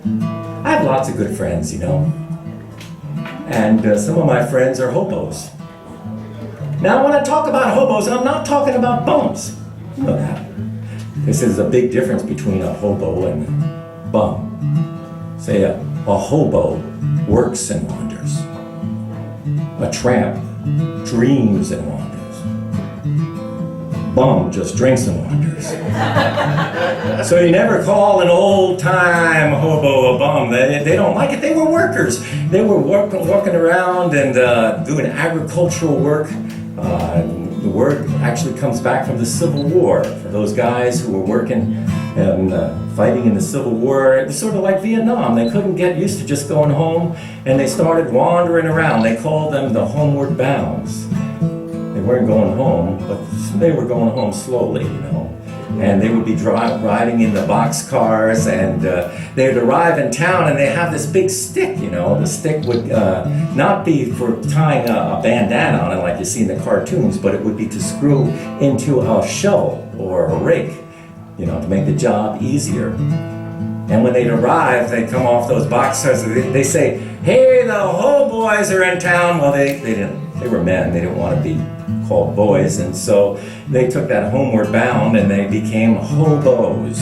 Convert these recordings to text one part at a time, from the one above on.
I have lots of good friends, you know. And some of my friends are hobos. Now, when I talk about hobos, I'm not talking about bums. You know that. This is a big difference between a hobo and a bum. Say a hobo works and wanders. A tramp dreams and wanders. Bum just drinks and wanders. So you never call an old-time hobo a bum. They don't like it. They were workers. They were walking around and doing agricultural work. The word actually comes back from the Civil War. For those guys who were working and fighting in the Civil War, it was sort of like Vietnam. They couldn't get used to just going home, and they started wandering around. They called them the homeward bounds. They weren't going home, but they were going home slowly, you know. And they would be riding in the boxcars, and they would arrive in town, and they have this big stick, you know. The stick would not be for tying a bandana on it like you see in the cartoons, but it would be to screw into a shovel or a rake, you know, to make the job easier. And when they'd arrive, they'd come off those boxcars, they say, "Hey, the ho boys are in town." Well, they didn't. They were men. They didn't want to be called boys, and so they took that homeward bound and they became hobos.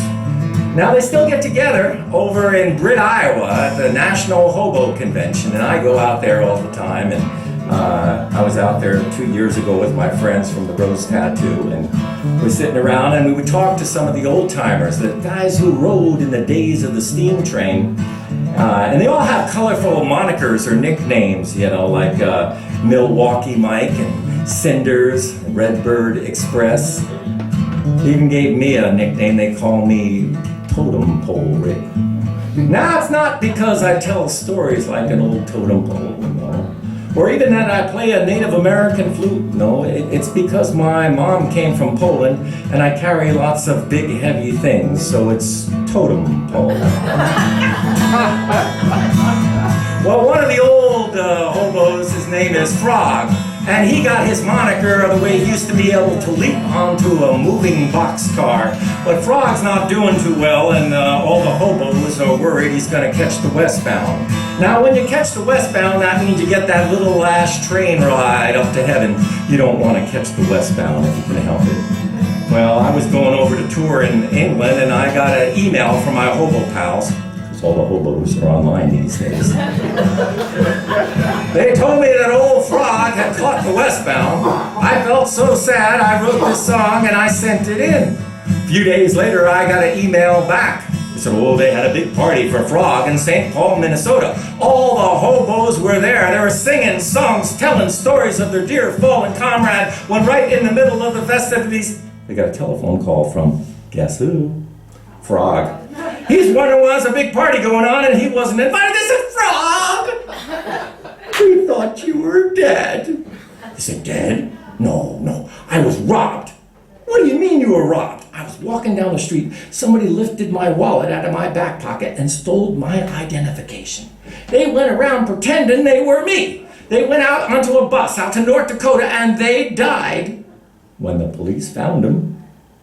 Now they still get together over in Britt, Iowa at the National Hobo Convention, and I go out there all the time, and I was out there 2 years ago with my friends from the Rose Tattoo, and we're sitting around and we would talk to some of the old timers, the guys who rode in the days of the steam train, and they all have colorful monikers or nicknames, you know, like Milwaukee Mike and Cinders, Redbird Express. They even gave me a nickname. They call me Totem Pole Rik. Now, it's not because I tell stories like an old totem pole, you know, or even that I play a Native American flute. No, it's because my mom came from Poland and I carry lots of big, heavy things, so it's Totem Pole. Well, one of the old hobos, his name is Frog. And he got his moniker the way he used to be able to leap onto a moving boxcar. But Frog's not doing too well, and all the hobos are worried he's going to catch the Westbound. Now, when you catch the Westbound, that means you get that little last train ride up to heaven. You don't want to catch the Westbound if you can help it. Well, I was going over to tour in England, and I got an email from my hobo pals. All the hobos are online these days. They told me that old Frog had caught the Westbound. I felt so sad, I wrote this song and I sent it in. A few days later, I got an email back. They said, oh, they had a big party for Frog in St. Paul, Minnesota. All the hobos were there. They were singing songs, telling stories of their dear fallen comrade, when right in the middle of the festivities, they got a telephone call from, guess who? Frog. He's wondering why there's a big party going on and he wasn't invited. They said, Frog! We thought you were dead. He said, dead? No, I was robbed. What do you mean you were robbed? I was walking down the street. Somebody lifted my wallet out of my back pocket and stole my identification. They went around pretending they were me. They went out onto a bus out to North Dakota and they died. When the police found them,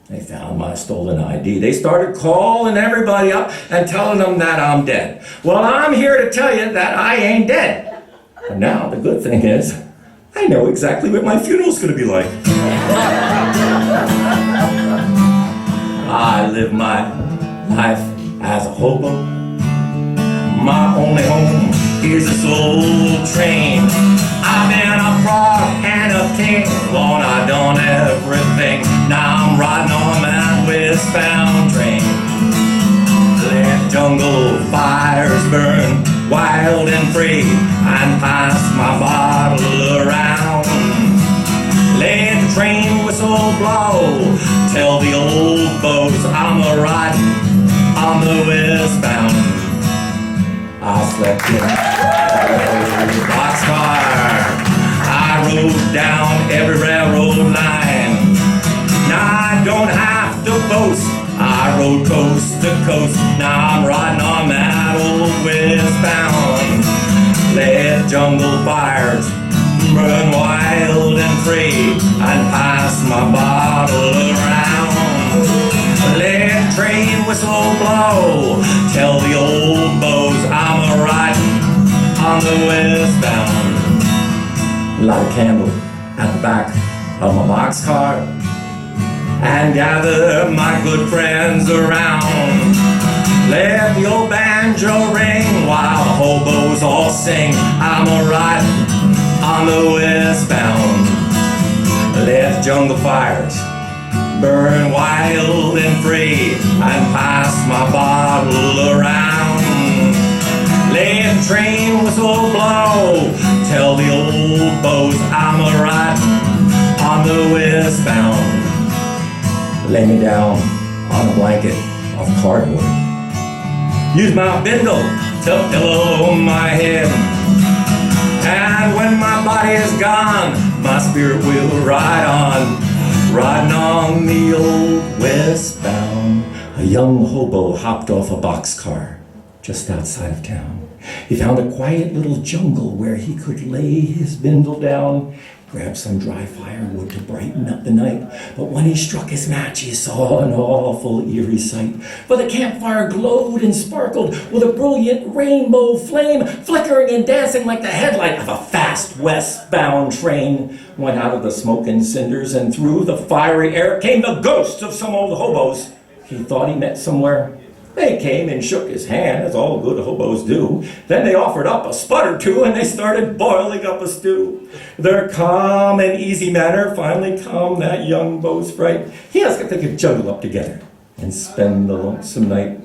they found my stolen ID. They started calling everybody up and telling them that I'm dead. Well, I'm here to tell you that I ain't dead. But now, the good thing is, I know exactly what my funeral's gonna be like. I live my life as a hobo. My only home is this old train. I've been a frog and a king, Lord, I've done everything. Now I'm riding on that westbound train. Let jungle fires burn wild and free and pass my bottle around. Let the train whistle blow, tell the old folks I'm a riding on the westbound. I slept in a boxcar. I rode down every railroad line. Now I don't have to boast. I rode coast to coast. Now I'm riding on that old westbound. Let jungle fires burn wild and free and pass my bottle around. Let train whistle blow, tell the old boat on the westbound. Light a candle at the back of my boxcar and gather my good friends around. Let the old banjo ring while the hobos all sing. I'm a riding on the westbound. Let the jungle fires burn wild and free and pass my bottle around. Let the train whistle blow, tell the old bows I'm a riding on the westbound. Lay me down on a blanket of cardboard. Use my bindle to pillow my head. And when my body is gone, my spirit will ride on, riding on the old westbound. A young hobo hopped off a boxcar just outside of town. He found a quiet little jungle where he could lay his bindle down, grab some dry firewood to brighten up the night. But when he struck his match, he saw an awful eerie sight. For the campfire glowed and sparkled with a brilliant rainbow flame, flickering and dancing like the headlight of a fast westbound train. Went out of the smoke and cinders, and through the fiery air came the ghosts of some old hobos he thought he met somewhere. They came and shook his hand, as all good hobos do. Then they offered up a spud or two, and they started boiling up a stew. Their calm and easy manner finally calmed that young beau's fright. He asked if they could juggle up together and spend the lonesome night.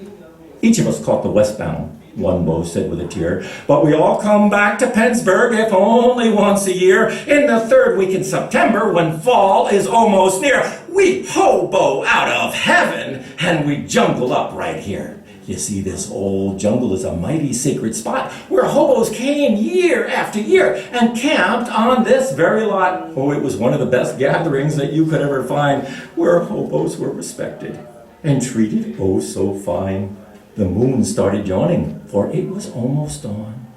Each of us caught the westbound, one beau said with a tear. But we all come back to Pennsburg, if only once a year. In the third week in September, when fall is almost near, we hobo out of heaven, and we jungle up right here. You see, this old jungle is a mighty sacred spot where hobos came year after year and camped on this very lot. Oh, it was one of the best gatherings that you could ever find, where hobos were respected and treated oh so fine. The moon started yawning, for it was almost dawn.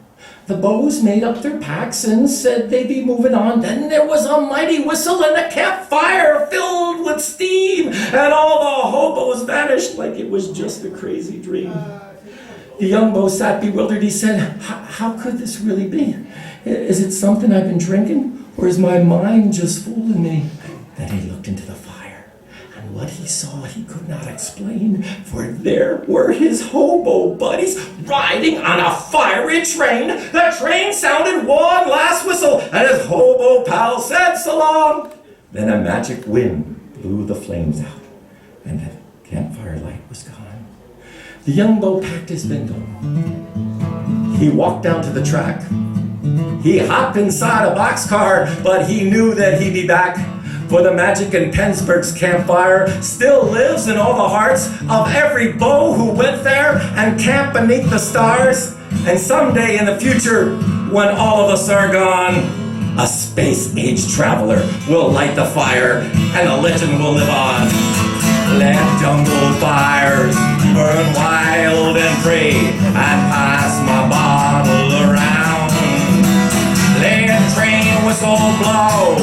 The beaux made up their packs and said they'd be moving on. Then there was a mighty whistle and a campfire filled with steam, and all the hobos vanished like it was just a crazy dream. The young beau sat bewildered. He said, how could this really be? Is it something I've been drinking, or is my mind just fooling me? Then he looked into the fire. What he saw he could not explain, for there were his hobo buddies riding on a fiery train. The train sounded one last whistle, and his hobo pal said so long. Then a magic wind blew the flames out, and the campfire light was gone. The young beau packed his bindle. He walked down to the track. He hopped inside a boxcar, but he knew that he'd be back. For the magic in Pennsburg's campfire still lives in all the hearts of every beau who went there and camped beneath the stars. And someday in the future, when all of us are gone, a space-age traveler will light the fire and the legend will live on. Let jungle fires burn wild and free and pass my bottle around. Let train whistle blow,